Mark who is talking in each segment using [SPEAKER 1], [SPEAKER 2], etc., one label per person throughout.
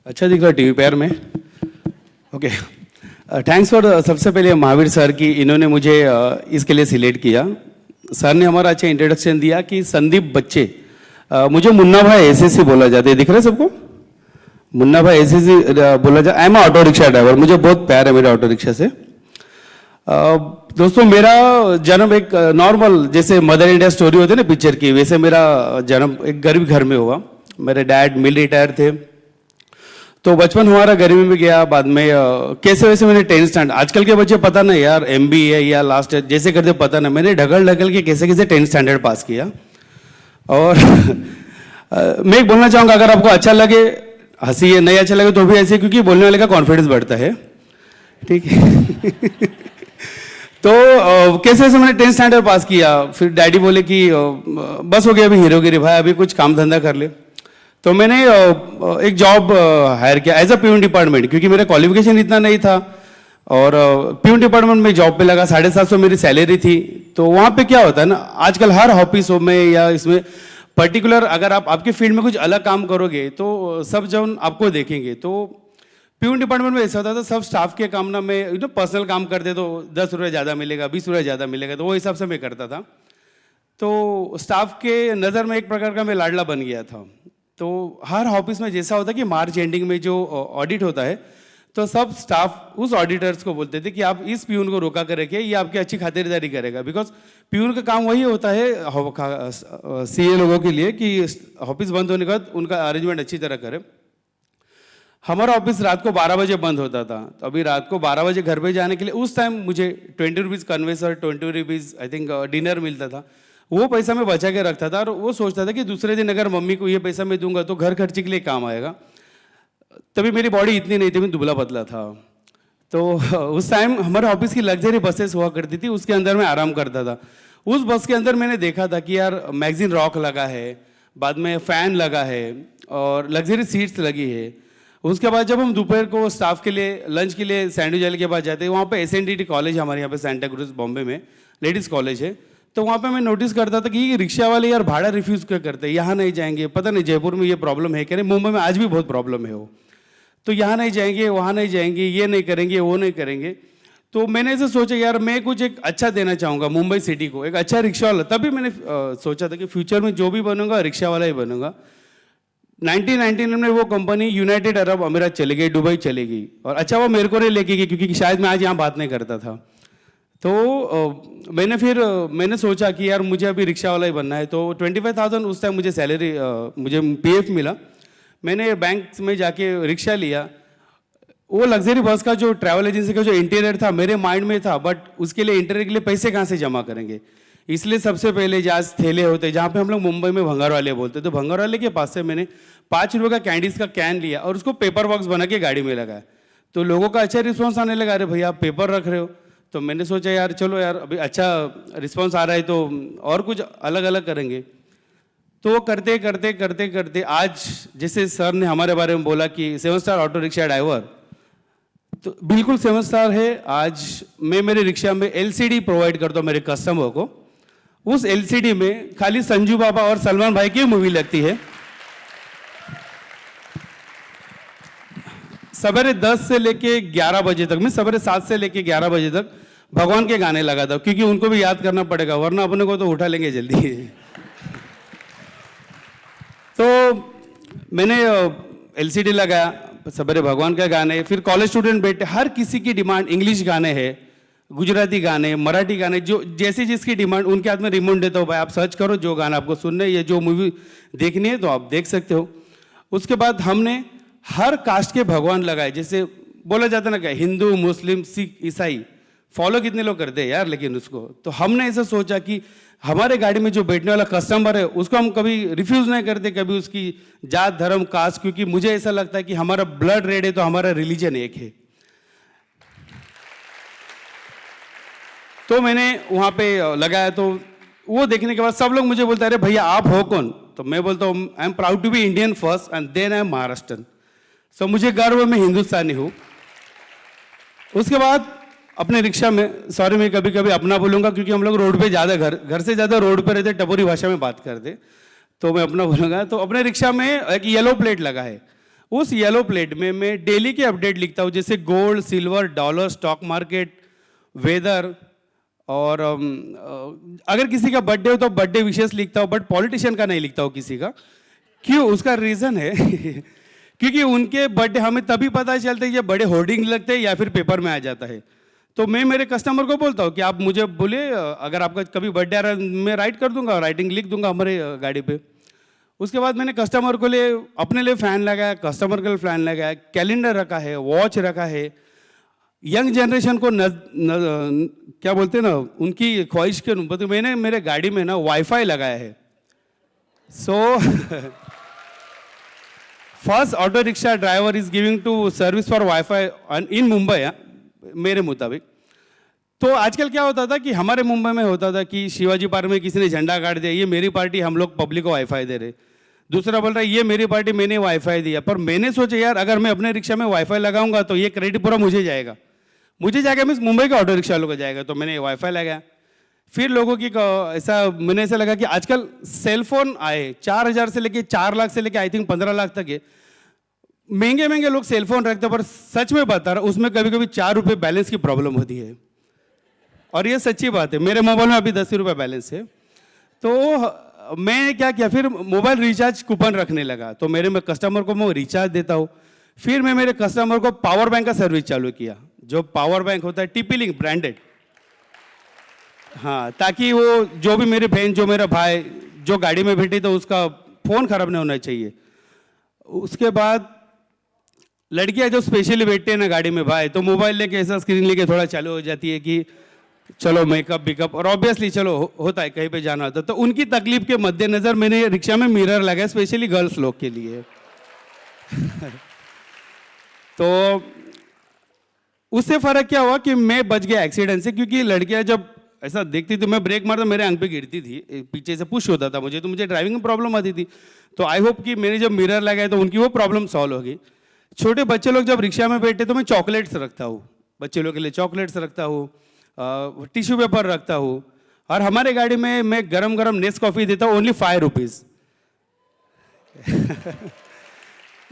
[SPEAKER 1] अच्छा दिख रहा टीवी पैर में। ओके, थैंक्स फॉर सबसे पहले महावीर सर की इन्होंने मुझे इसके लिए सिलेक्ट किया। सर ने हमारा अच्छा इंट्रोडक्शन दिया कि संदीप बच्चे, मुझे मुन्ना भाई ऐसे बोला जाता है, दिख रहा है सबको? मुन्ना भाई ऐसे बोला जाता। I am auto rickshaw driver, मुझे बहुत प्यार है मेरे ऑटो रिक्शा से। दोस्तों, मेरा जन्म एक नॉर्मल जैसे मदर इंडिया स्टोरी होती है ना पिक्चर की, वैसे मेरा जन्म एक गरीब घर में हुआ। मेरे डैड मिल रिटायर थे, तो बचपन हमारा गरीबी में गया। बाद में कैसे वैसे मैंने 10th स्टैंड, आजकल के बच्चे पता नहीं यार MBA या लास्ट जैसे करते पता नहीं, मैंने ढकल के कैसे 10th स्टैंडर्ड पास किया। और मैं एक बोलना चाहूँगा, अगर आपको अच्छा लगे हंसी है, नहीं अच्छा लगे तो भी ऐसे, क्योंकि बोलने वाले का कॉन्फिडेंस बढ़ता है, ठीक है। तो कैसे वैसे मैंने 10th स्टैंडर्ड पास किया। फिर डैडी बोले कि बस हो गया अभी हीरोगिरी भाई, अभी कुछ काम धंधा कर ले। तो मैंने एक जॉब हायर किया एज अ प्यून डिपार्टमेंट, क्योंकि मेरा क्वालिफिकेशन इतना नहीं था। और प्यून डिपार्टमेंट में जॉब पे लगा, 750 मेरी सैलरी थी। तो वहाँ पे क्या होता है ना, आजकल हर ऑफिसों में या इसमें पर्टिकुलर अगर आप आपके फील्ड में कुछ अलग काम करोगे तो सब जन आपको देखेंगे। तो प्यून डिपार्टमेंट में ऐसा होता था, सब स्टाफ के काम ना मैं पर्सनल काम करते तो 10 रुपये ज़्यादा मिलेगा, 20 रुपये ज़्यादा मिलेगा, तो वो हिसाब से मैं करता था। तो स्टाफ के नज़र में एक प्रकार का मैं लाडला बन गया था। तो हर ऑफिस में जैसा होता है कि मार्च एंडिंग में जो ऑडिट होता है, तो सब स्टाफ उस ऑडिटर्स को बोलते थे कि आप इस प्यून को रोका कर रखिए, ये आपकी अच्छी खातिरदारी करेगा। बिकॉज प्यून का काम वही होता है CA लोगों के लिए कि ऑफिस बंद होने के बाद उनका अरेंजमेंट अच्छी तरह करे। हमारा ऑफिस रात को 12 बजे बंद होता था, तो अभी रात को 12 बजे घर पे जाने के लिए उस टाइम मुझे 20 रुपीज़ कन्वेंस और 20 रुपीज़ आई थिंक डिनर मिलता था। वो पैसा मैं बचा के रखता था और वो सोचता था कि दूसरे दिन अगर मम्मी को ये पैसा मैं दूंगा तो घर खर्चे के लिए काम आएगा। तभी मेरी बॉडी इतनी नहीं थी, मैं दुबला पतला था। तो उस टाइम हमारे ऑफिस की लग्जरी बसेस हुआ करती थी, उसके अंदर मैं आराम करता था। उस बस के अंदर मैंने देखा था कि यार मैगजीन रॉक लगा है, बाद में फ़ैन लगा है और लग्जरी सीट्स लगी है। उसके बाद जब हम दोपहर को स्टाफ के लिए लंच के लिए सैंडविच वाले के पास जाते हैं, वहाँ पे SNDT कॉलेज हमारे यहाँ पे सेंटा क्रूज बॉम्बे में लेडीज़ कॉलेज है। तो वहाँ पे मैं नोटिस करता था कि रिक्शा वाले यार भाड़ा रिफ्यूज़ क्यों करते हैं, यहाँ नहीं जाएंगे, पता नहीं जयपुर में ये प्रॉब्लम है, कह रहे मुंबई में आज भी बहुत प्रॉब्लम है वो, तो यहाँ नहीं जाएंगे, वहाँ नहीं जाएंगे, ये नहीं करेंगे, वो नहीं करेंगे। तो मैंने ऐसे सोचा यार मैं कुछ एक अच्छा देना चाहूँगा मुंबई सिटी को, एक अच्छा रिक्शा वाला। तभी मैंने सोचा था कि फ्यूचर में जो भी बनूंगा रिक्शा वाला ही बनूंगा। 1999 में वो कंपनी यूनाइटेड अरब अमीरात चली गई, दुबई चली गई। और अच्छा वो मेरे को नहीं लेके गई, क्योंकि शायद मैं आज यहाँ बात नहीं करता था। तो मैंने सोचा कि यार मुझे अभी रिक्शा वाला ही बनना है। तो 25,000 उस टाइम मुझे सैलरी, मुझे PF मिला। मैंने बैंक में जाके रिक्शा लिया। वो लग्जरी बस का जो ट्रैवल एजेंसी का जो इंटीरियर था मेरे माइंड में था, बट उसके लिए इंटीरियर के लिए पैसे कहाँ से जमा करेंगे। इसलिए सबसे पहले जहाँ थैले होते, जहाँ पे हम लोग मुंबई में भंगार वाले बोलते, तो भंगार वाले के पास से मैंने 5 रुपये का कैंडीज का कैन लिया और उसको पेपर बॉक्स बना के गाड़ी में लगाया। तो लोगों का अच्छा रिस्पॉन्स आने लगा, अरे भैया आप पेपर रख रहे हो। तो मैंने सोचा यार चलो यार अभी अच्छा रिस्पॉन्स आ रहा है तो और कुछ अलग अलग करेंगे। तो करते करते करते करते आज जैसे सर ने हमारे बारे में बोला कि 7 स्टार ऑटो रिक्शा ड्राइवर, तो बिल्कुल 7 स्टार है। आज मैं मेरे रिक्शा में LCD प्रोवाइड करता हूँ मेरे कस्टमर को। उस LCD में खाली संजू बाबा और सलमान भाई की मूवी लगती है। सवेरे 10 से लेके 11 बजे तक, मैं सवेरे 7 से लेके 11 बजे तक भगवान के गाने लगाता हूँ, क्योंकि उनको भी याद करना पड़ेगा, वरना अपने को तो उठा लेंगे जल्दी। तो मैंने LCD लगाया, सवेरे भगवान के गाने, फिर कॉलेज स्टूडेंट बैठे, हर किसी की डिमांड इंग्लिश गाने हैं, गुजराती गाने, मराठी गाने, जो जैसी जिसकी डिमांड, उनके हाथ में रिमोट देता हूँ, भाई आप सर्च करो जो गाना आपको सुनना है या जो मूवी देखनी है तो आप देख सकते हो। उसके बाद हमने हर कास्ट के भगवान लगाए, जैसे बोला जाता ना क्या हिंदू मुस्लिम सिख ईसाई, फॉलो कितने लोग करते हैं यार लेकिन उसको। तो हमने ऐसा सोचा कि हमारे गाड़ी में जो बैठने वाला कस्टमर है उसको हम कभी रिफ्यूज नहीं करते, कभी उसकी जात धर्म कास्ट, क्योंकि मुझे ऐसा लगता है कि हमारा ब्लड रेड है तो हमारा रिलीजन एक है। तो मैंने वहाँ पे लगाया, तो वो देखने के बाद सब लोग मुझे बोलते हैं अरे भैया आप हो कौन। तो मैं बोलता हूँ I am proud to be Indian first and then I am Maharashtrian. So मुझे गर्व है मैं हिंदुस्तानी हूँ। उसके बाद अपने रिक्शा में, सॉरी मैं कभी कभी अपना बोलूँगा क्योंकि हम लोग रोड पे ज़्यादा घर से ज़्यादा रोड पे रहते, टपोरी भाषा में बात करते, तो मैं अपना बोलूँगा। तो अपने रिक्शा में एक येलो प्लेट लगा है, उस येलो प्लेट में मैं डेली के अपडेट लिखता हूँ, जैसे gold, silver, dollar, stock market, weather, और अगर किसी का बर्थडे हो तो बर्थडे विशेष लिखता हूँ, बट पॉलिटिशियन का नहीं लिखता हूँ किसी का। क्यों? उसका रीज़न है क्योंकि उनके बर्थडे हमें तभी पता चलता है, ये बड़े होर्डिंग लगते हैं या फिर पेपर में आ जाता है। तो मैं मेरे कस्टमर को बोलता हूँ कि आप मुझे बोलिए, अगर आपका कभी बर्थडे आ रहा है मैं राइट कर दूंगा, राइटिंग लिख दूंगा हमारे गाड़ी पे। उसके बाद मैंने कस्टमर को लिए अपने लिए फ़ैन लगाया, कस्टमर के लिए फ़ैन लगाया, कैलेंडर रखा है, वॉच रखा है। यंग जनरेशन को क्या बोलते हैं ना, उनकी ख्वाहिश के अनुसार तो मैंने मेरे गाड़ी में ना वाईफाई लगाया है। So first auto rickshaw driver is giving to service for wifi in Mumbai, मेरे मुताबिक। तो आजकल क्या होता था कि हमारे मुंबई में होता था कि शिवाजी पार्क में किसी ने झंडा गाड़ दिया, ये मेरी पार्टी, हम लोग पब्लिक को वाईफाई दे रहे। दूसरा बोल रहा है ये मेरी पार्टी, मैंने वाईफाई दिया। पर मैंने सोचा यार अगर मैं अपने रिक्शा में वाईफाई लगाऊंगा तो ये क्रेडिट पूरा मुझे जाएगा, मुझे जाएगा मीन्स मुंबई के ऑटो रिक्शा वालों को जाएगा। तो मैंने वाईफाई लगाया। फिर लोगों की मैंने ऐसा लगा कि आजकल सेलफोन आए, 4,000 से लेके 4 लाख से लेके आई थिंक 15 लाख तक है। महंगे महंगे लोग सेलफोन रखते हैं, पर सच में बता रहा उसमें कभी कभी 4 रुपये बैलेंस की प्रॉब्लम होती है, और ये सच्ची बात है। मेरे मोबाइल में अभी 10 रुपये बैलेंस है। तो मैं क्या किया, फिर मोबाइल रिचार्ज कूपन रखने लगा। तो मेरे में कस्टमर को मैं रिचार्ज देता हूँ। फिर मैं मेरे कस्टमर को पावर बैंक का सर्विस चालू किया। जो पावर बैंक होता है TP Link ब्रांडेड, हाँ, ताकि वो जो भी मेरी बहन, जो मेरा भाई जो गाड़ी में बैठी तो उसका फ़ोन खराब नहीं होना चाहिए। उसके बाद लड़कियां जो स्पेशली बैठते हैं ना गाड़ी में भाई, तो मोबाइल लेके ऐसा स्क्रीन लेके थोड़ा चालू हो जाती है कि चलो मेकअप बिकअप, और ऑब्वियसली चलो होता है कहीं पे जाना होता है। तो उनकी तकलीफ के मद्देनजर मैंने रिक्शा में मिरर लगाया स्पेशली गर्ल्स लोग के लिए तो उससे फर्क क्या हुआ कि मैं बच गया एक्सीडेंट से, क्योंकि लड़कियां जब ऐसा देखती थी, मैं ब्रेक मारता मेरे अंग पे गिरती थी, पीछे से पुश होता था मुझे, तो मुझे ड्राइविंग में प्रॉब्लम आती थी। तो आई होप कि मैंने जब मिरर लगाया तो उनकी वो प्रॉब्लम सॉल्व होगी। छोटे बच्चे लोग जब रिक्शा में बैठे तो मैं चॉकलेट्स रखता हूँ, बच्चे लोग के लिए चॉकलेट्स रखता हूँ, टिश्यू पेपर रखता हूँ। और हमारे गाड़ी में मैं गरम गरम नेस कॉफ़ी देता हूँ, ओनली 5 रुपीज़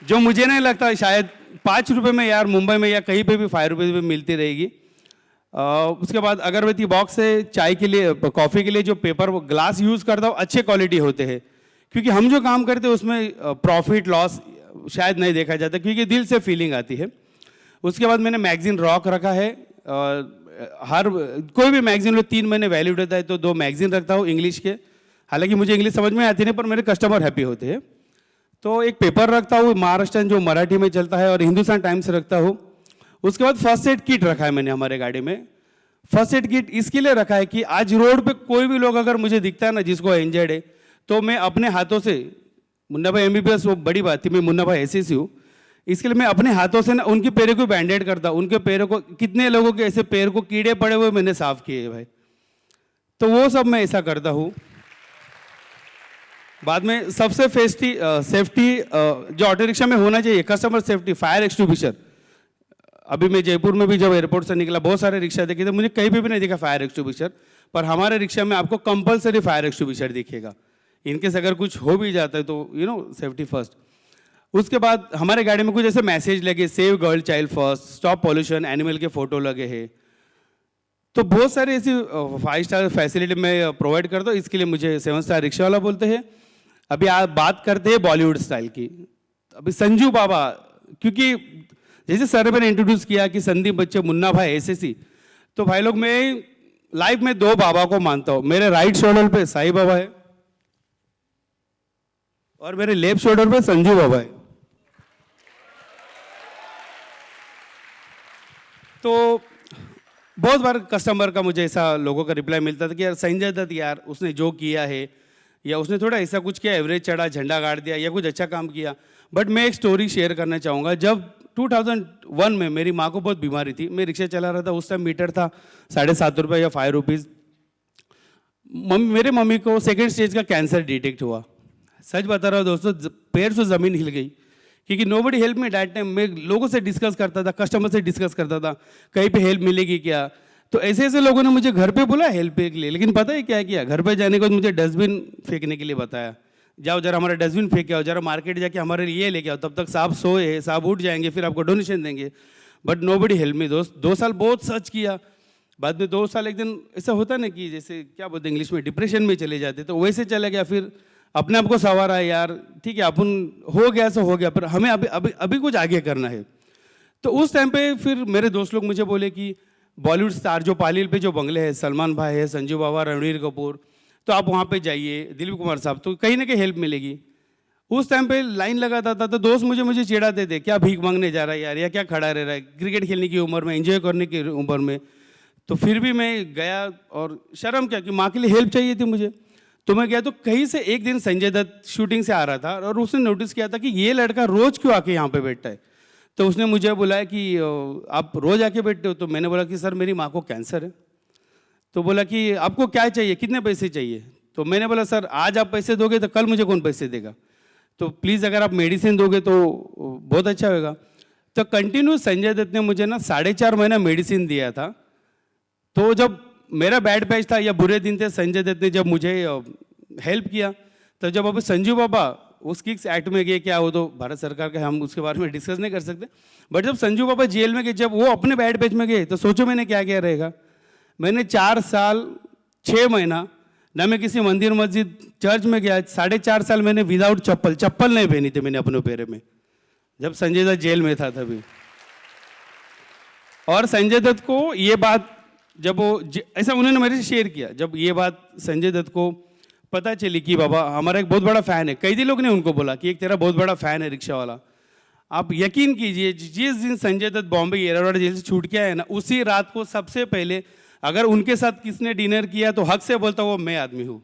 [SPEAKER 1] जो मुझे नहीं लगता शायद 5 रुपये में यार मुंबई में या कहीं पे भी 5 रुपये में मिलती रहेगी। उसके बाद अगरबत्ती बॉक्स से चाय के लिए, कॉफ़ी के लिए जो पेपर ग्लास यूज़ करता हूँ अच्छे क्वालिटी होते हैं, क्योंकि हम जो काम करते हैं उसमें प्रॉफिट लॉस शायद नहीं देखा जाता, क्योंकि दिल से फीलिंग आती है। उसके बाद मैंने मैगजीन रॉक रखा है। हर कोई भी मैगजीन लो 3 महीने वैलिड होता है, तो 2 मैगजीन रखता हूँ इंग्लिश के। हालांकि मुझे इंग्लिश समझ में आती नहीं, पर मेरे कस्टमर हैप्पी होते हैं। तो एक पेपर रखता हूँ महाराष्ट्रन जो मराठी में चलता है, और हिंदुस्तान टाइम्स रखता हूँ। उसके बाद फर्स्ट एड किट रखा है मैंने हमारे गाड़ी में। फर्स्ट एड किट इसके लिए रखा है कि आज रोड पे कोई भी लोग अगर मुझे दिखता है ना जिसको इंजर्ड है, तो मैं अपने हाथों से, मुन्ना भाई MBBS वो बड़ी बात थी, मैं मुन्ना भाई SSC हूँ, इसके लिए मैं अपने हाथों से ना उनके पैरों को बैंडेड करता हूँ। उनके पैरों को, कितने लोगों के ऐसे पैर को कीड़े पड़े हुए मैंने साफ किए भाई, तो वो सब मैं ऐसा करता हूँ। बाद में सबसे सेफ्टी जो ऑटो रिक्शा में होना चाहिए, कस्टमर सेफ्टी, फायर एक्सटिंग्विशर। अभी मैं जयपुर में भी जब एयरपोर्ट से निकला बहुत सारे रिक्शा देखे थे, मुझे कहीं भी नहीं दिखा फायर एक्सटिंग्विशर, पर हमारे रिक्शा में आपको कंपलसरी फायर एक्सटिंग्विशर दिखेगा। इनकेस अगर कुछ हो भी जाता है तो सेफ्टी फर्स्ट। उसके बाद हमारे गाड़ी में कुछ ऐसे मैसेज लगे, save girl child first, stop pollution, animal के फोटो लगे हैं। तो बहुत सारी ऐसी 5 स्टार फैसिलिटी मैं प्रोवाइड करता हूँ। इसके लिए मुझे 7 स्टार रिक्शा वाला बोलते हैं। अभी आप बात करते हैं बॉलीवुड स्टाइल की। अभी संजू बाबा, क्योंकि जैसे सर मैंने इंट्रोड्यूस किया कि संदीप बच्चे, मुन्ना भाई SSC, तो भाई लोग मैं लाइफ में 2 बाबा को मानता हूँ। मेरे राइट शोल्डर पे साईं बाबा है और मेरे लेफ्ट शोल्डर पे संजू बाबा है। तो बहुत बार कस्टमर का मुझे ऐसा लोगों का रिप्लाई मिलता था कि यार संजय दत्त, यार उसने जो किया है, या उसने थोड़ा ऐसा कुछ किया, एवरेज चढ़ा, झंडा गाड़ दिया, या कुछ अच्छा काम किया। बट मैं एक स्टोरी शेयर करना चाहूँगा। जब 2001 में मेरी माँ को बहुत बीमारी थी, मैं रिक्शा चला रहा था, उस टाइम मीटर था 7.5 रुपये या 5 रुपीज़। मेरे मम्मी को 2nd स्टेज का कैंसर डिटेक्ट हुआ। सच बता रहा हूँ दोस्तों, पैर से ज़मीन हिल गई, क्योंकि nobody help me that time. मैं लोगों से डिस्कस करता था, कस्टमर से डिस्कस करता था, कहीं पे हेल्प मिलेगी क्या। तो ऐसे ऐसे लोगों ने मुझे घर पे बोला हेल्प के लिए, लेकिन पता है क्या किया, घर पे जाने के बाद मुझे डस्टबिन फेंकने के लिए बताया। जाओ जरा हमारा डस्टबिन फेंक के आओ, जरा मार्केट जाके हमारे लिए ये लेके आओ, तब तक साहब सोए हैं, साहब उठ जाएंगे, फिर आपको डोनेशन देंगे। बट नोबडी हेल्प मी दोस्त। 2 साल बहुत सर्च किया, बाद में 2 साल एक दिन ऐसा होता ना कि जैसे क्या बोलते हैं इंग्लिश में, डिप्रेशन में चले जाते, तो वैसे चला गया। फिर अपने आप को संवारा है यार, ठीक है अपन हो गया सो हो गया, पर हमें अभी अभी अभी कुछ आगे करना है। तो उस टाइम पे फिर मेरे दोस्त लोग मुझे बोले कि बॉलीवुड स्टार जो पालील पे जो बंगले हैं, सलमान भाई है, संजू बाबा, रणवीर कपूर, तो आप वहाँ पे जाइए, दिलीप कुमार साहब, तो कहीं ना कहीं हेल्प मिलेगी। उस टाइम पे लाइन लगाता था तो दोस्त मुझे चिढ़ाते थे, क्या भीख मांगने जा रहा है यार, या क्या खड़ा रह रहा है, क्रिकेट खेलने की उम्र में, एंजॉय करने की उम्र में। तो फिर भी मैं गया, और शर्म क्या कि माँ के लिए हेल्प चाहिए थी मुझे, तो मैं गया। तो कहीं से एक दिन संजय दत्त शूटिंग से आ रहा था और उसने नोटिस किया था कि ये लड़का रोज क्यों आके यहाँ पे बैठता है। तो उसने मुझे बुलाया कि आप रोज आके बैठते हो। तो मैंने बोला कि सर मेरी माँ को कैंसर है। तो बोला कि आपको क्या चाहिए, कितने पैसे चाहिए। तो मैंने बोला सर आज आप पैसे दोगे तो कल मुझे कौन पैसे देगा, तो प्लीज़ अगर आप मेडिसिन दोगे तो बहुत अच्छा होगा। तो कंटिन्यू संजय दत्त ने मुझे ना 4.5 महीना मेडिसिन दिया था। तो जब मेरा बैड पैच था या बुरे दिन थे, संजय दत्त ने जब मुझे हेल्प किया। तो जब अभी संजू बाबा उस किक्स एक्ट में गए, क्या वो तो भारत सरकार का, हम उसके बारे में डिस्कस नहीं कर सकते, बट जब संजू बाबा जेल में गए, जब वो अपने बैड पैच में गए, तो सोचो मैंने क्या क्या रहेगा। मैंने 4 साल 6 महीना ना मैं किसी मंदिर मस्जिद चर्च में गया। 4.5 साल मैंने विदाउट चप्पल नहीं पहनी थी मैंने अपने पैर में, जब संजय दत्त जेल में था तभी। और संजय दत्त को ये बात जब वो ऐसा उन्होंने मेरे से शेयर किया, जब ये बात संजय दत्त को पता चली कि बाबा हमारा एक बहुत बड़ा फैन है, कई दिन लोग ने उनको बोला कि एक तेरा बहुत बड़ा फैन है रिक्शा वाला। आप यकीन कीजिए जिस दिन संजय दत्त बॉम्बे येरवाड़ा जेल से छूट के आया ना, उसी रात को सबसे पहले अगर उनके साथ किसने डिनर किया तो हक से बोलता वो मैं आदमी हूं।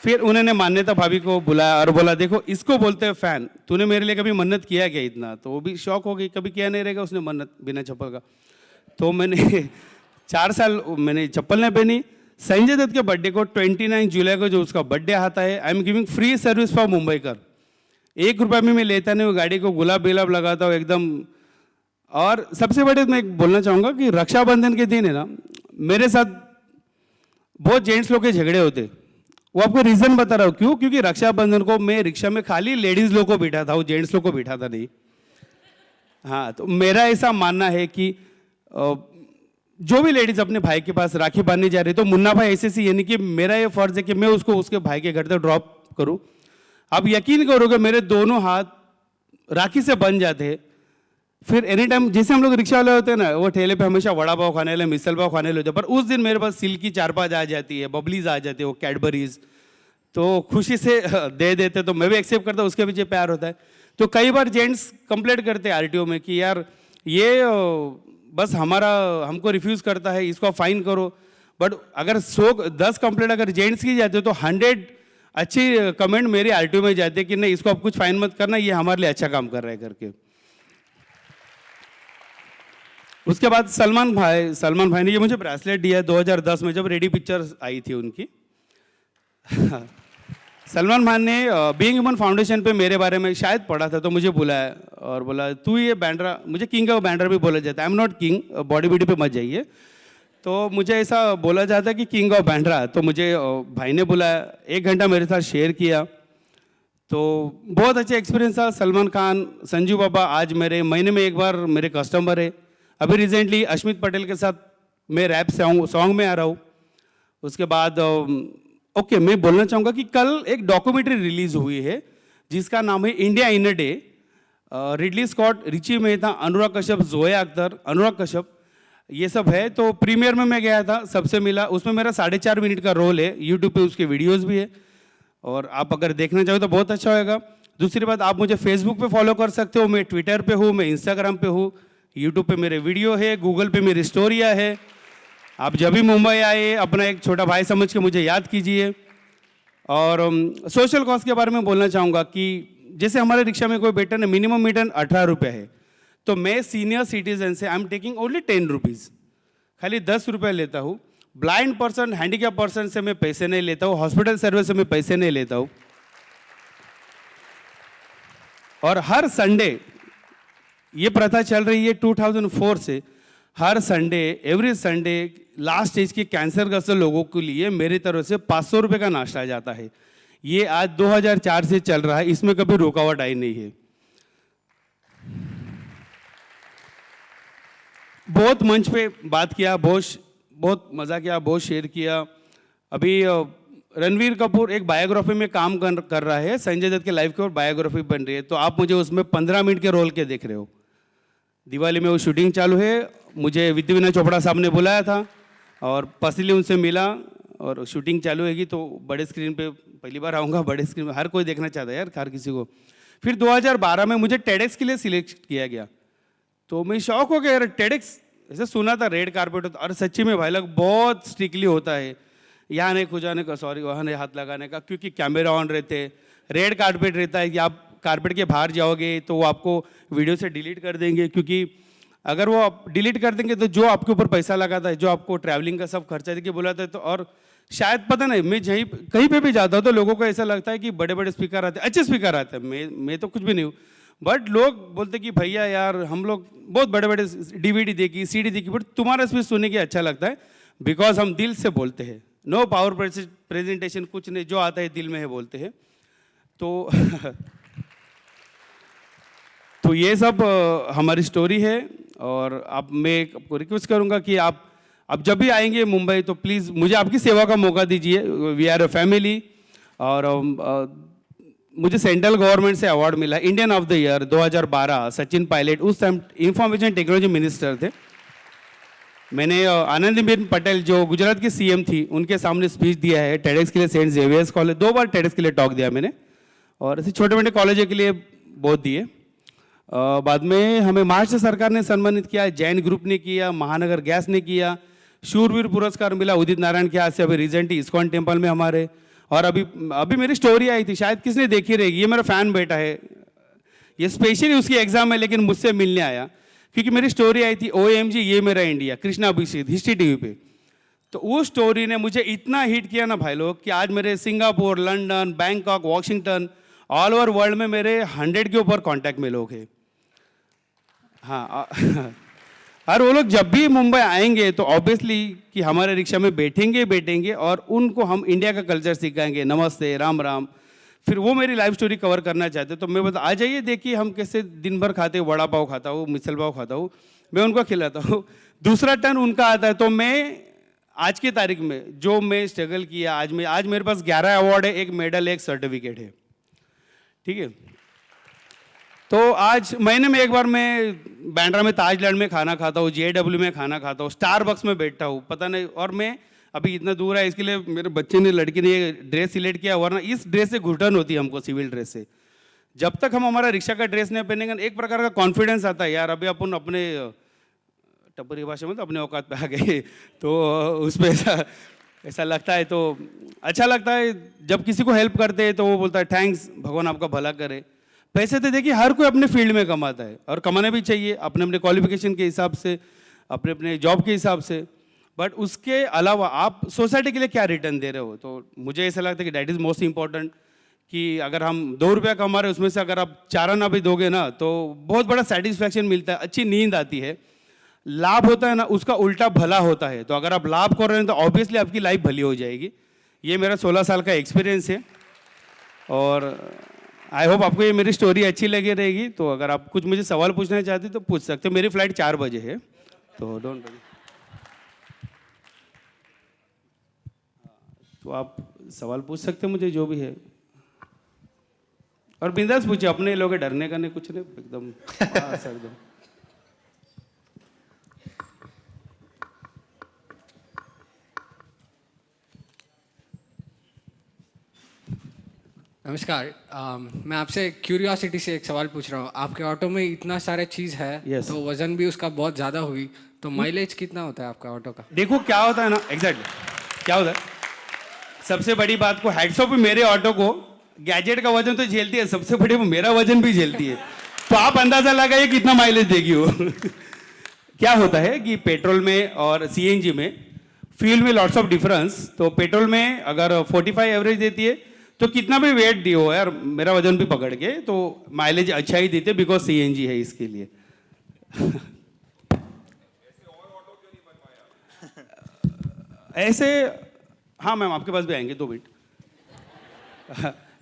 [SPEAKER 1] फिर उन्होंने मान्यता भाभी को बुलाया और बोला देखो इसको बोलते हैं फैन, तूने मेरे लिए कभी मन्नत किया क्या इतना। तो वो भी शौक हो गई, कभी किया नहीं रहेगा उसने मन्नत बिना चप्पल का। तो मैंने 4 साल मैंने चप्पल नहीं पहनी। संजय दत्त के बर्थडे को 29 जुलाई को जो उसका बर्थडे आता है, I am giving free service for Mumbaikar. 1 रुपया में मैं लेता नहीं, वो गाड़ी को गुलाब बिलाब लगाता हूँ एकदम। और सबसे बड़े मैं बोलना चाहूँगा कि रक्षाबंधन के दिन है ना, मेरे साथ बहुत जेंट्स लोग के झगड़े होते। वो आपको रीज़न बता रहा हूँ क्यों, क्योंकि रक्षाबंधन को मैं रिक्शा में खाली लेडीज़ लोग को बिठा था, वो जेंट्स लोग को बिठा था नहीं। हाँ, तो मेरा ऐसा मानना है कि जो भी लेडीज़ अपने भाई के पास राखी बांधने जा रही, तो मुन्ना भाई ऐसे यानी कि मेरा ये फर्ज है कि मैं उसको उसके भाई के घर तक ड्रॉप करूँ। आप यकीन करोगे मेरे दोनों हाथ राखी से बन जाते हैं। फिर एनी टाइम जैसे हम लोग रिक्शा वाले होते हैं ना, वो ठेले पे हमेशा वड़ा पाव खाने वाले, मिसल पाव खाने वाले होते हैं, पर उस दिन मेरे पास सिल्की 4-5 आ जाती है, बबलीज आ जाती है, वो कैडबरीज, तो खुशी से दे देते, तो मैं भी एक्सेप्ट करता हूँ, उसके पीछे प्यार होता है। तो कई बार जेंट्स कंप्लेंट करते हैं आरटीओ में कि यार ये बस हमको रिफ्यूज़ करता है, इसको फाइन करो। बट अगर 10 कंप्लेंट अगर जेंट्स की जाती है तो 100 अच्छी कमेंट मेरी आरटीओ में जाते हैं कि नहीं इसको आप कुछ फाइन मत करना, ये हमारे लिए अच्छा काम कर रहा है करके। उसके बाद सलमान भाई ने ये मुझे ब्रेसलेट दिया 2010 में, जब रेडी पिक्चर आई थी उनकी। सलमान भाई ने बीइंग ह्यूमन फाउंडेशन पे मेरे बारे में शायद पढ़ा था, तो मुझे बुलाया और बोला तू ये बैंड्रा, मुझे किंग ऑफ बैंड्रा भी बोला जाता है, I am not king, body बीडी पे मत जाइए, तो मुझे ऐसा बोला जाता है कि किंग ऑफ बैंड्रा। तो मुझे भाई ने बुलाया, 1 घंटा मेरे साथ शेयर किया, तो बहुत अच्छा एक्सपीरियंस था। सलमान खान, संजू बाबा आज मेरे महीने में एक बार मेरे कस्टमर है। अभी रिसेंटली अश्मित पटेल के साथ मैं रैप सॉन्ग में आ रहा हूँ। उसके बाद ओके मैं बोलना चाहूँगा कि कल एक डॉक्यूमेंट्री रिलीज हुई है जिसका नाम है India in a day. Ridley Scott, Richie Mehta, Anurag Kashyap, Zoya Akhtar, Anurag Kashyap, ये सब है। तो प्रीमियर में मैं गया था, सबसे मिला, उसमें मेरा 4.5 मिनट का रोल है, यूट्यूब पे उसके वीडियोज़ भी है, और आप अगर देखना चाहो तो बहुत अच्छा होगा। दूसरी बात, आप मुझे फेसबुक पे फॉलो कर सकते हो, मैं ट्विटर पे हूँ, मैं इंस्टाग्राम पे हूँ, यूट्यूब पे मेरे वीडियो है, गूगल पे मेरी स्टोरियाँ है। आप जब भी मुंबई आए अपना एक छोटा भाई समझ के मुझे याद कीजिए। और सोशल कॉस्ट के बारे में बोलना चाहूँगा कि जैसे हमारे रिक्शा में कोई बैठा ना, मिनिमम मीटर 18 रुपये है, तो मैं सीनियर सिटीजन से I am taking only 10 rupees, खाली 10 रुपये लेता हूँ। ब्लाइंड पर्सन, हैंडीकैप पर्सन से मैं पैसे नहीं लेता हूँ, हॉस्पिटल सर्विस से मैं पैसे नहीं लेता हूँ। और हर संडे, ये प्रथा चल रही है 2004 से, हर Sunday, every Sunday last stage के कैंसरग्रस्त लोगों के लिए मेरी तरफ से 500 रुपये का नाश्ता जाता है। ये आज 2004 से चल रहा है, इसमें कभी रुकावट आई नहीं है। बहुत मंच पे बात किया, बहुत मज़ा किया, बहुत शेयर किया। अभी रणवीर कपूर एक बायोग्राफी में काम कर रहा है, संजय दत्त के लाइफ के ऊपर बायोग्राफी बन रही है, तो आप मुझे उसमें 15 मिनट के रोल के देख रहे हो। दिवाली में वो शूटिंग चालू है, मुझे विद्या चोपड़ा साहब ने बुलाया था और पर्सनली उनसे मिला, और शूटिंग चालू होगी तो बड़े स्क्रीन पे पहली बार आऊँगा, बड़े स्क्रीन पे हर कोई देखना चाहता है यार, हर किसी को। फिर 2012 में मुझे टेडेक्स के लिए सिलेक्ट किया गया, तो मैं शौक हो गया यार, टेडेक्स ऐसे सुना था रेड कारपेट होता, और सच्ची में भाई लोग बहुत स्ट्रिक्टली होता है, यहाँ नहीं खुजाने का, सॉरी वहाँ नहीं हाथ लगाने का, क्योंकि कैमरा ऑन रहते, रेड कारपेट रहता है कि आप कारपेट के बाहर जाओगे तो वो आपको वीडियो से डिलीट कर देंगे, क्योंकि अगर वो आप डिलीट कर देंगे तो जो आपके ऊपर पैसा लगाता है, जो आपको ट्रैवलिंग का सब खर्चा देके बुलाता है, तो और शायद पता नहीं, मैं कहीं पे भी जाता हूँ तो लोगों को ऐसा लगता है कि बड़े बड़े स्पीकर आते हैं, अच्छे स्पीकर आते हैं, मैं तो कुछ भी नहीं हूँ, बट लोग बोलते कि भैया यार हम लोग बहुत बड़े बड़े DVD देखी, CD देखी, बट तुम्हारा स्पीच सुनने के अच्छा लगता है, बिकॉज हम दिल से बोलते हैं, नो पावर प्रेजेंटेशन, कुछ नहीं, जो आता है दिल में है बोलते हैं। तो तो ये सब हमारी स्टोरी है, और अब मैं आपको रिक्वेस्ट करूंगा कि आप जब भी आएंगे मुंबई तो प्लीज़ मुझे आपकी सेवा का मौका दीजिए। वी आर अ फैमिली, और मुझे सेंट्रल गवर्नमेंट से अवार्ड मिला Indian of the year 2012, Sachin Pilot उस टाइम इंफॉर्मेशन टेक्नोलॉजी मिनिस्टर थे। मैंने आनंदीबेन पटेल जो गुजरात की CM थी, उनके सामने स्पीच दिया है टेडेक्स के लिए, सेंट जेवियर्स कॉलेज, 2 बार टेडेक्स के लिए टॉक दिया मैंने, और ऐसे छोटे मोटे कॉलेजों के लिए बहुत दिए। बाद में हमें महाराष्ट्र सरकार ने सम्मानित किया, जैन ग्रुप ने किया, महानगर गैस ने किया, शूरवीर पुरस्कार मिला उदित नारायण के हाथ से, अभी रिसेंटली इस्कॉन टेम्पल में हमारे, और अभी मेरी स्टोरी आई थी, शायद किसने देखी रहेगी, ये मेरा फैन बेटा है, ये स्पेशली उसकी एग्जाम है लेकिन मुझसे मिलने आया, क्योंकि मेरी स्टोरी आई थी OMG ये मेरा India, Krishna Abhishek history TV पे। तो वो स्टोरी ने मुझे इतना हिट किया ना भाई लोग, कि आज मेरे Singapore, London, Bangkok, Washington, all over world में मेरे 100 के ऊपर कॉन्टैक्ट में लोग हैं। हाँ और वो लोग जब भी मुंबई आएंगे तो ऑब्वियसली कि हमारे रिक्शा में बैठेंगे और उनको हम इंडिया का कल्चर सिखाएंगे, नमस्ते, राम राम। फिर वो मेरी लाइफ स्टोरी कवर करना चाहते, तो मैं बता, आ जाइए देखिए हम कैसे दिन भर खाते, वड़ा पाव खाता हूँ, मिसल पाव खाता हूँ, मैं उनको खिलाता हूँ, दूसरा टर्न उनका आता है। तो मैं आज की तारीख में जो मैं स्ट्रगल किया, आज मेरे पास 11 अवार्ड है, 1 मेडल, 1 सर्टिफिकेट है, ठीक है। तो आज महीने में एक बार मैं बैंड्रा में ताजलैंड में खाना खाता हूँ, JW में खाना खाता हूँ, स्टारबक्स में बैठता हूँ, पता नहीं, और मैं अभी इतना दूर है इसके लिए मेरे बच्चे ने, लड़की ने ये ड्रेस सिलेक्ट किया, वरना इस ड्रेस से घुटन होती है हमको, सिविल ड्रेस से। जब तक हम हमारा रिक्शा का ड्रेस नहीं पहनेंगे, एक प्रकार का कॉन्फिडेंस आता है यार, अभी अपन अपने टप्परी भाषा में तो अपने औकात पे आ गए, तो उस पर ऐसा लगता है, तो अच्छा लगता है जब किसी को हेल्प करते हैं तो वो बोलता है थैंक्स, भगवान आपका भला करे। पैसे तो देखिए हर कोई अपने फील्ड में कमाता है, और कमाने भी चाहिए अपने अपने क्वालिफिकेशन के हिसाब से, अपने अपने जॉब के हिसाब से, बट उसके अलावा आप सोसाइटी के लिए क्या रिटर्न दे रहे हो। तो मुझे ऐसा लगता है कि दैट इज़ मोस्ट इंपॉर्टेंट, कि अगर हम 2 रुपया कमा रहे हैं, उसमें से अगर आप 4 आना भी दोगे ना, तो बहुत बड़ा सेटिस्फैक्शन मिलता है, अच्छी नींद आती है। लाभ होता है ना, उसका उल्टा भला होता है, तो अगर आप लाभ कर रहे हैं तो ऑब्वियसली आपकी लाइफ भली हो जाएगी। ये मेरा 16 साल का एक्सपीरियंस है, और आई होप आपको ये मेरी स्टोरी अच्छी लगी रहेगी। तो अगर आप कुछ मुझे सवाल पूछना चाहते तो पूछ सकते हो, मेरी फ्लाइट 4 बजे है, तो डोंट वरी। तो आप सवाल पूछ सकते हैं मुझे जो भी है, और बिंदास पूछिए, अपने लोग डरने का नहीं, कुछ नहीं, एकदम एकदम।
[SPEAKER 2] नमस्कार, मैं आपसे क्यूरियोसिटी से एक सवाल पूछ रहा हूँ। आपके ऑटो में इतना सारे चीज़ है,
[SPEAKER 1] yes.
[SPEAKER 2] तो वजन भी उसका बहुत ज़्यादा हुई, तो माइलेज कितना होता है आपका ऑटो का?
[SPEAKER 1] देखो क्या होता है ना, एग्जैक्टली क्या होता है, सबसे बड़ी बात को हेड्स ऑफ मेरे ऑटो को गैजेट का वजन तो झेलती है, सबसे बड़ी वो मेरा वजन भी झेलती है, तो आप अंदाजा लगाइए कितना माइलेज देगी वो। क्या होता है कि पेट्रोल में और CNG में फ्यूल में लॉट्स ऑफ डिफरेंस। तो पेट्रोल में अगर 45 एवरेज देती है तो कितना भी वेट दियो यार, मेरा वजन भी पकड़ के तो माइलेज अच्छा ही देते, बिकॉज CNG है इसके लिए। ऐसे, हाँ मैम आपके पास भी आएंगे 2 मिनट।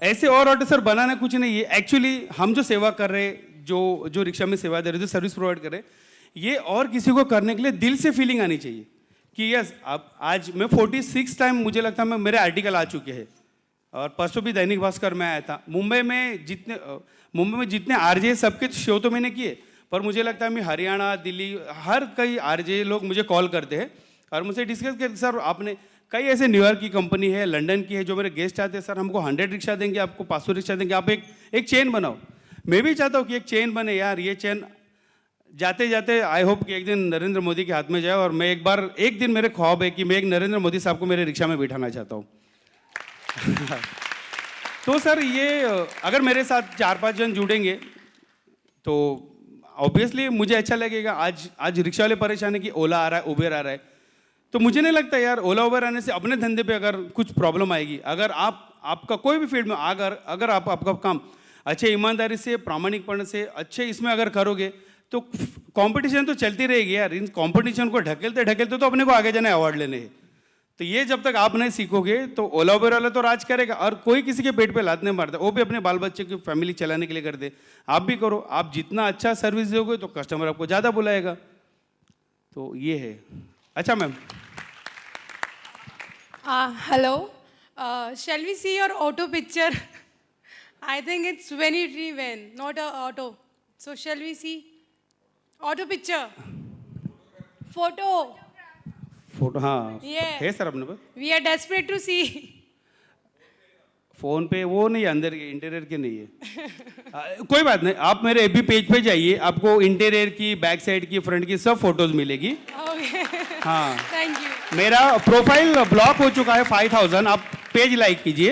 [SPEAKER 1] ऐसे और ऑटो सर बनाना कुछ नहीं है, एक्चुअली हम जो सेवा कर रहे हैं, जो रिक्शा में सेवा दे रहे हैं, जो सर्विस प्रोवाइड कर रहे हैं, ये और किसी को करने के लिए दिल से फीलिंग आनी चाहिए कि यस, अब आज मैं 46 टाइम मुझे लगता है मेरे आर्टिकल आ चुके हैं, और परसों भी दैनिक भास्कर में आया था। मुंबई में जितने आरजे सबके शो तो मैंने किए, पर मुझे लगता है मैं हरियाणा, दिल्ली, हर कई आरजे लोग मुझे कॉल करते हैं और मुझसे डिस्कस करते, सर आपने कई ऐसे न्यूयॉर्क की कंपनी है, लंदन की है, जो मेरे गेस्ट आते हैं, सर हमको 100 रिक्शा देंगे, आपको 500 रिक्शा देंगे, आप एक चेन बनाओ। मैं भी चाहता हूँ कि एक चेन बने यार, ये चेन जाते जाते आई होप कि एक दिन नरेंद्र मोदी के हाथ में जाए, और मैं एक दिन मेरे ख्वाब है कि मैं एक नरेंद्र मोदी साहब को मेरे रिक्शा में बिठाना चाहता हूँ। तो सर ये अगर मेरे साथ 4-5 जन जुड़ेंगे तो ऑब्वियसली मुझे अच्छा लगेगा। आज रिक्शा वाले परेशान है कि ओला आ रहा है, उबेर आ रहा है, तो मुझे नहीं लगता यार ओला उबेर आने से अपने धंधे पे अगर कुछ प्रॉब्लम आएगी। अगर आपका कोई भी फील्ड में अगर आपका काम अच्छे ईमानदारी से, प्रामाणिकपण से अच्छे इसमें अगर करोगे तो कंपटीशन तो चलती रहेगी यार। इन कंपटीशन को ढकेलते ढकेलते तो अपने को आगे जाने अवार्ड लेने हैं। तो ये जब तक आप नहीं सीखोगे तो ओला उबेर वाला तो राज करेगा, और कोई किसी के पेट पे लात नहीं मारता, वो भी अपने बाल बच्चे की फैमिली चलाने के लिए करते। आप भी करो, आप जितना अच्छा सर्विस दोगे तो कस्टमर आपको ज़्यादा बुलाएगा। तो ये है। अच्छा ma'am,
[SPEAKER 3] hello. Shall we see your auto picture? I think it's vanity van, not a auto. So shall we see auto picture? Photo.
[SPEAKER 1] Photo हाँ
[SPEAKER 3] Yeah.
[SPEAKER 1] है सर अपने पास।
[SPEAKER 3] We are desperate to see.
[SPEAKER 1] Phone पे वो नहीं, अंदर के interior के नहीं है। कोई बात नहीं, आप मेरे एफबी पेज पे जाइए, आपको इंटीरियर की, बैक साइड की, फ्रंट की सब फोटोज मिलेगी।
[SPEAKER 3] Okay.
[SPEAKER 1] हाँ,
[SPEAKER 3] Thank you.
[SPEAKER 1] मेरा प्रोफाइल ब्लॉक हो चुका है 5000, आप पेज लाइक कीजिए,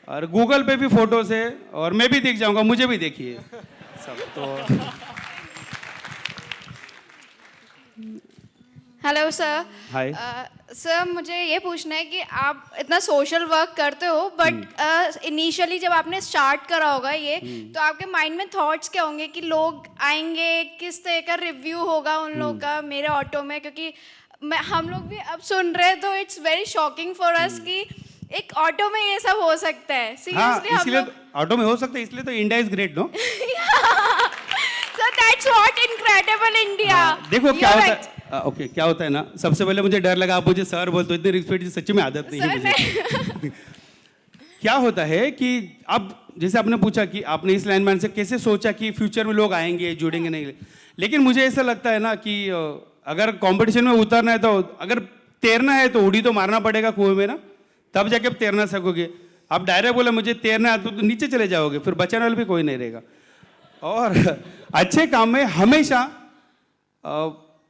[SPEAKER 1] और गूगल पे भी फोटोज है, और मैं भी दिख जाऊंगा, मुझे भी देखिए सब। तो
[SPEAKER 4] हेलो सर।
[SPEAKER 1] हाय।
[SPEAKER 4] सर मुझे ये पूछना है कि आप इतना सोशल वर्क करते हो, बट इनिशियली जब आपने स्टार्ट करा होगा ये, तो आपके माइंड में थॉट्स क्या होंगे कि लोग आएंगे, किस तरह का रिव्यू होगा उन लोगों का मेरे ऑटो में? क्योंकि हम लोग भी अब सुन रहे हैं, तो it's very shocking for us कि एक ऑटो में ये सब हो सकता है।
[SPEAKER 1] हाँ,
[SPEAKER 4] सीरियसली हम
[SPEAKER 1] इसलिए
[SPEAKER 4] लोग
[SPEAKER 1] ऑटो में हो सकता है, इसलिए तो India is great no.
[SPEAKER 4] Sir that's what incredible India.
[SPEAKER 1] देखो क्या होता है, ओके क्या होता है ना, सबसे पहले मुझे डर लगा आप मुझे सर बोलते हो, इतनी रिस्पेक्ट सच्ची में आदत नहीं है मुझे। क्या होता है कि अब जैसे आपने पूछा कि आपने इस लाइन में से कैसे सोचा कि फ्यूचर में लोग आएंगे, जुड़ेंगे नहीं, लेकिन मुझे ऐसा लगता है ना कि अगर कंपटीशन में उतरना है, तो अगर तैरना है तो उड़ी तो मारना पड़ेगा कुएं में ना, तब जाके आप तैरना सकोगे। आप डायरेक्ट बोले मुझे तैरना है तो नीचे चले जाओगे, फिर बचाने वाला भी कोई नहीं रहेगा। और अच्छे काम में हमेशा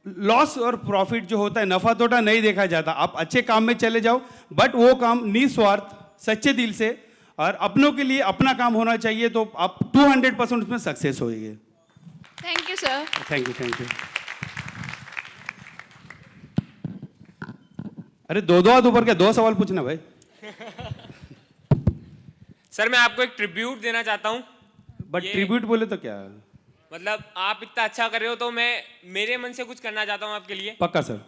[SPEAKER 1] लॉस और प्रॉफिट जो होता है, नफा तोटा नहीं देखा जाता। आप अच्छे काम में चले जाओ, बट वो काम निस्वार्थ, सच्चे दिल से, और अपनों के लिए अपना काम होना चाहिए, तो आप 200% उसमें सक्सेस होइए।
[SPEAKER 4] Thank you sir.
[SPEAKER 1] Thank you, thank you. अरे दो हाथ ऊपर क्या, 2 सवाल पूछना भाई।
[SPEAKER 5] सर मैं आपको एक ट्रिब्यूट देना चाहता हूँ।
[SPEAKER 1] बट ट्रिब्यूट बोले तो क्या,
[SPEAKER 5] मतलब आप इतना अच्छा कर रहे हो, तो मैं मेरे मन से कुछ करना चाहता हूँ आपके लिए।
[SPEAKER 1] पक्का सर।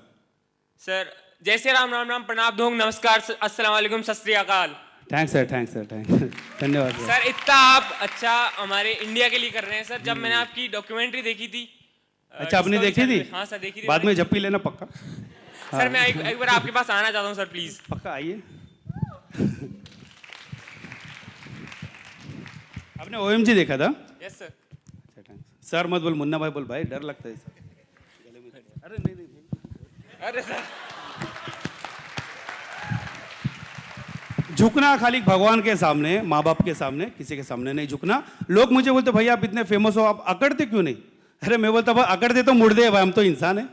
[SPEAKER 5] सर जय श्री राम, राम राम, प्रणाम धोंग, नमस्कार, अस्सलाम वालेकुम, सत श्री अकाल।
[SPEAKER 1] Thanks sir, thanks sir, thanks, धन्यवाद सर।
[SPEAKER 5] सर इतना आप अच्छा हमारे इंडिया के लिए कर रहे हैं सर। जब मैंने आपकी डॉक्यूमेंट्री देखी थी।
[SPEAKER 1] अच्छा आपने देखी थी?
[SPEAKER 5] हाँ सर देखी थी।
[SPEAKER 1] बाद में जप्पी लेना पक्का।
[SPEAKER 5] सर मैं एक बार आपके पास आना चाहता हूँ सर, प्लीज।
[SPEAKER 1] पक्का आइए। आपने OMG देखा था?
[SPEAKER 5] Yes sir.
[SPEAKER 1] अच्छा थैंक्स सर। मत बोल मुन्ना भाई, बोल भाई, डर लगता है सर। अरे नहीं नहीं,
[SPEAKER 5] अरे सर
[SPEAKER 1] झुकना खाली भगवान के सामने, माँ बाप के सामने, किसी के सामने नहीं झुकना। लोग मुझे बोलते भैया आप इतने फेमस हो, आप अकड़ते क्यों नहीं? अरे मैं बोलता भाई अकड़ते तो मुड़ दे भाई, हम तो इंसान है,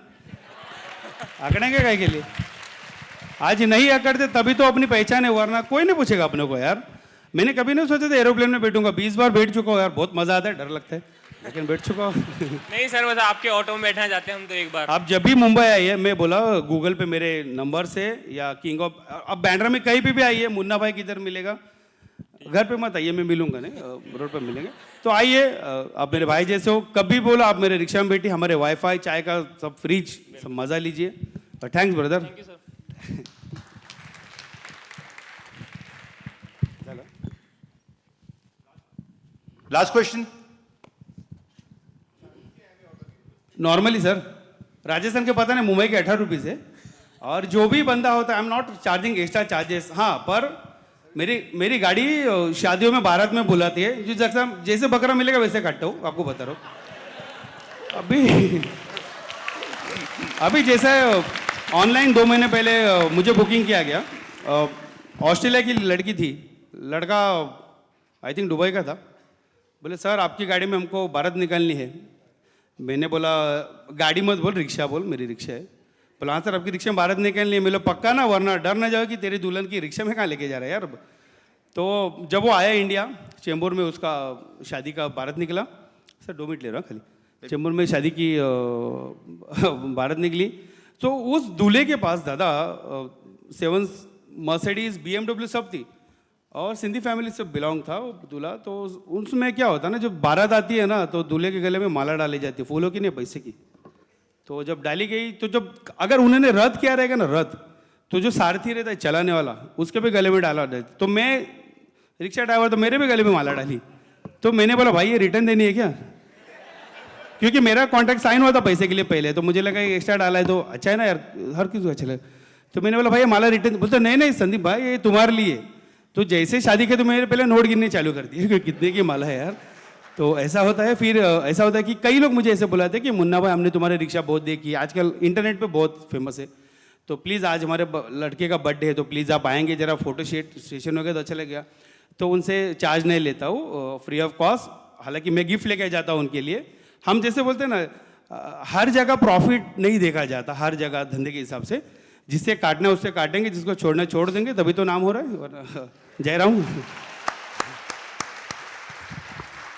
[SPEAKER 1] अकड़ेंगे काय के लिए? आज नहीं अकड़ते तभी तो अपनी पहचान है, वरना कोई नहीं पूछेगा अपने को यार। मैंने कभी नहीं सोचा था एरोप्लेन में बैठूंगा, 20 बार बैठ चुका हूँ यार, बहुत मजा आता है, डर लगता है, लेकिन बैठ चुका हूँ।
[SPEAKER 5] नहीं सर, बस आपके ऑटो में बैठना चाहते हैं हम तो एक बार।
[SPEAKER 1] आप जब भी मुंबई आइए, मैं बोला गूगल पे मेरे नंबर से, या किंग ऑफ, अब बैंड्रा में कहीं पे भी आइए, मुन्ना भाई किधर मिलेगा, घर पे मत आइए, मैं मिलूंगा नहीं, रोड पे मिलेंगे। तो आइए, आप मेरे भाई जैसे हो, कभी बोलो आप मेरे रिक्शा में बैठी, हमारे वाईफाई, चाय का सब फ्रीज, सब मजा लीजिए। Thanks brother.
[SPEAKER 5] Thank you sir.
[SPEAKER 6] Last question.
[SPEAKER 1] Normally sir Rajasthan के पता नहीं मुंबई के 18 रुपीज़ है और जो भी बंदा होता है I am not charging extra charges. हाँ पर मेरी गाड़ी शादियों में बारात में बुलाती है जो जैसे बकरा मिलेगा वैसे काटता हूँ आपको बता रहा हूँ। अभी जैसे ऑनलाइन 2 महीने पहले मुझे बुकिंग किया गया। ऑस्ट्रेलिया की लड़की थी, लड़का आई थिंक दुबई का था। बोले सर आपकी गाड़ी में हमको बारात निकालनी है। मैंने बोला गाड़ी मत बोल रिक्शा बोल, मेरी रिक्शा है। बोला हाँ सर आपकी रिक्शा में बारात निकालनी है। मैं बोला पक्का ना, वरना डर ना जाओ कि तेरी दुल्हन की रिक्शा में कहाँ लेके जा रहा है यार। तो जब वो आया इंडिया चेंबूर में उसका शादी का बारात निकला। सर 2 मिनट ले रहा हूँ खाली। चेंबूर में शादी की बारात निकली तो उस दूल्हे के पास दादा 7 मर्सिडीज BMW सब थी और सिंधी फैमिली से बिलोंग था वो दूल्हा। तो उसमें क्या होता है ना, जब बारात आती है ना तो दूल्हे के गले में माला डाली जाती है, फूलों की नहीं पैसे की। तो जब डाली गई तो जब अगर उन्होंने रथ किया रहेगा ना, रथ तो जो सारथी रहता है चलाने वाला उसके भी गले में डाला रहता। तो मैं रिक्शा ड्राइवर तो मेरे भी गले में माला डाली। तो मैंने बोला भाई ये रिटर्न देनी है क्या, क्योंकि मेरा कॉन्ट्रैक्ट साइन हुआ था पैसे के लिए पहले। तो मुझे लगा एक्स्ट्रा डाला है तो अच्छा है ना यार, हर किसी को अच्छा लगे। तो मैंने बोला भाई ये माला रिटर्न। बोलते नहीं नहीं संदीप भाई ये तुम्हारे लिए। तो जैसे शादी के तो मैंने पहले नोट गिनने चालू कर दिए कि कितने की माला है यार। तो ऐसा होता है। फिर ऐसा होता है कि कई लोग मुझे ऐसे बुलाते हैं कि मुन्ना भाई हमने तुम्हारी रिक्शा बहुत देखी, आजकल इंटरनेट पे बहुत फेमस है। तो प्लीज़ आज हमारे लड़के का बर्थडे है तो प्लीज़ आप आएंगे जरा फोटो सेशन हो गया तो अच्छा लगेगा। तो उनसे चार्ज नहीं लेता हूँ, फ्री ऑफ कॉस्ट। हालांकि मैं गिफ्ट लेके जाता हूँ उनके लिए। हम जैसे बोलते हैं ना हर जगह प्रॉफिट नहीं देखा जाता, हर जगह धंधे के हिसाब से। जिससे काटना है उससे काटेंगे, जिसको छोड़ना छोड़ देंगे, तभी तो नाम हो रहा है। जय राम।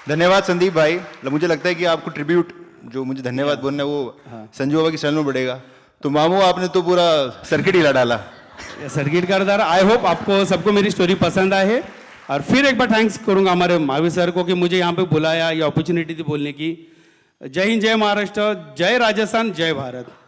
[SPEAKER 6] धन्यवाद संदीप भाई। मुझे लगता है कि आपको ट्रिब्यूट जो मुझे धन्यवाद बोलना है वो संजू बाबा की चैनल में बढ़ेगा। तो मामू आपने तो पूरा सर्किट हिला डाला।
[SPEAKER 1] सर्किट कर रहा। आई होप आपको सबको मेरी स्टोरी पसंद आए है। और फिर एक बार थैंक्स करूंगा हमारे महावीर सर को कि मुझे यहाँ पे बुलाया, ये अपॉर्चुनिटी थी बोलने की। जय हिंद, जय महाराष्ट्र, जय राजस्थान, जय भारत।